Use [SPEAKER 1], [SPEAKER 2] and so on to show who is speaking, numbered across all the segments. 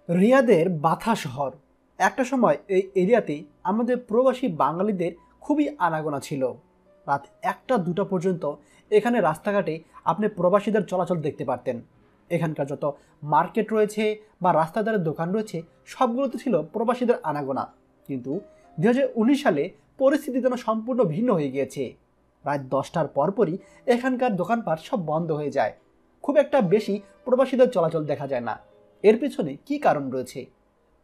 [SPEAKER 1] রিয়াদের বাথা শহর একটা সময় এই এরিয়াতে আমাদের প্রবাসী বাঙালিদের খুবই আনাগোনা ছিল। রাত 1টা 2টা পর্যন্ত এখানে রাস্তাঘাটে আপনি প্রবাসীদের চলাচল দেখতে পারতেন। এখানকার যত মার্কেট রয়েছে বা রাস্তা ধারে দোকান রয়েছে সবগুলোতে ছিল প্রবাসীদের আনাগোনা। কিন্তু 2019 সালে পরিস্থিতি যেন সম্পূর্ণ ভিন্ন হয়ে গিয়েছে। রাত 10টার পরপরই এখানকার দোকানপাট সব বন্ধ হয়ে যায়। খুব একটা বেশি প্রবাসীদের চলাচল দেখা যায় না। এর পেছনে কি কারণ রয়েছে?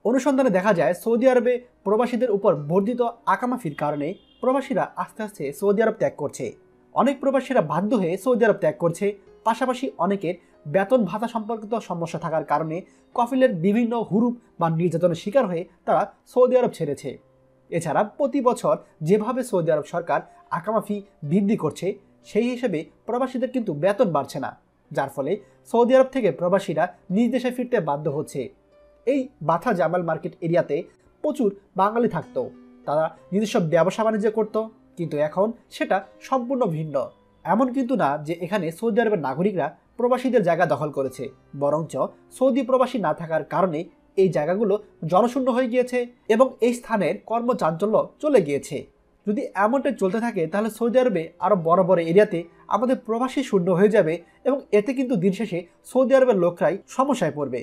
[SPEAKER 1] অনুসন্ধানে দেখা যায় সৌদি আরবে প্রবাসীদের উপর বর্ধিত আকামা ফির কারণে প্রবাসীরা আস্তে আস্তে সৌদি আরব ত্যাগ করছে। অনেক প্রবাসীরা বাধ্য হয়ে সৌদি আরব ত্যাগ করছে। পাশাপাশি অনেকের বেতন ভাতা সম্পর্কিত সমস্যা থাকার কারণে কফিলের বিভিন্ন হুরুপ বা নির্যাতনের শিকার হয়ে তারা সৌদি আরব ছেড়েছে। এছাড়া প্রতি বছর যেভাবে সৌদি আরব সরকার আকামা ফি বৃদ্ধি করছে সেই হিসেবে প্রবাসীদের কিন্তু বেতন বাড়ছে না, যার ফলে সৌদি আরব থেকে প্রবাসীরা নিজ দেশে ফিরতে বাধ্য হচ্ছে। এই বাথা জামাল মার্কেট এরিয়াতে প্রচুর বাঙালি থাকতো, তারা নিজস্ব ব্যবসা বাণিজ্য করতো, কিন্তু এখন সেটা সম্পূর্ণ ভিন্ন। এমন কিন্তু না যে এখানে সৌদি আরবের নাগরিকরা প্রবাসীদের জায়গা দখল করেছে, বরঞ্চ সৌদি প্রবাসী না থাকার কারণে এই জায়গাগুলো জনশূন্য হয়ে গিয়েছে এবং এই স্থানের কর্মচাঞ্চল্য চলে গিয়েছে। যদি এমনটাই চলতে থাকে তাহলে সৌদি আরবে আরও বড় বড় এরিয়াতে আমাদের প্রবাসী শূন্য হয়ে যাবে এবং এতে কিন্তু দিন শেষে সৌদি আরবের লোকরাই সমস্যায় পড়বে।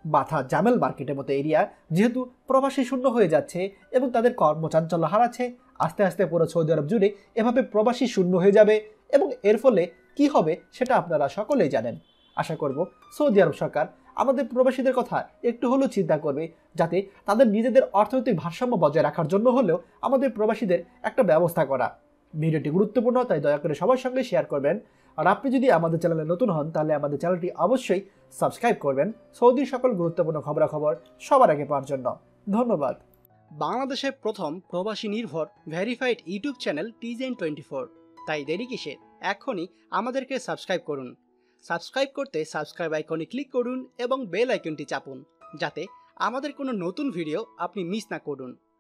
[SPEAKER 1] বাথা জামেল মার্কেটের মতো এরিয়া যেহেতু প্রবাসী শূন্য হয়ে যাচ্ছে এবং তাদের কর্মচাঞ্চল্য হারাচ্ছে, আস্তে আস্তে পুরো সৌদি আরব জুড়ে এভাবে প্রবাসী শূন্য হয়ে যাবে এবং এর ফলে কি হবে সেটা আপনারা সকলেই জানেন। আশা করব সৌদি আরব সরকার আমাদের প্রবাসীদের কথা একটু হলেও চিন্তা করবে, যাতে তাদের নিজেদের অর্থনৈতিক ভারসাম্য বজায় রাখার জন্য হলেও আমাদের প্রবাসীদের একটা ব্যবস্থা করা। ভিডিওটি গুরুত্বপূর্ণ, তাই দয়া করে সবার সঙ্গে শেয়ার করবেন। আর আপনি যদি আমাদের চ্যানেলে নতুন হন তাহলে আমাদের চ্যানেলটি অবশ্যই সাবস্ক্রাইব করবেন সৌদির সকল গুরুত্বপূর্ণ খবরাখবর সবার আগে পাওয়ার জন্য। ধন্যবাদ।
[SPEAKER 2] বাংলাদেশের প্রথম প্রবাসী নির্ভর ভেরিফাইড ইউটিউব চ্যানেল TJN24। তাই দেরি কিসের, এখনই আমাদেরকে সাবস্ক্রাইব করুন। সাবস্ক্রাইব করতে সাবস্ক্রাইব আইকনে ক্লিক করুন এবং বেল আইকনটি চাপুন, যাতে আমাদের কোনো নতুন ভিডিও আপনি মিস না করুন।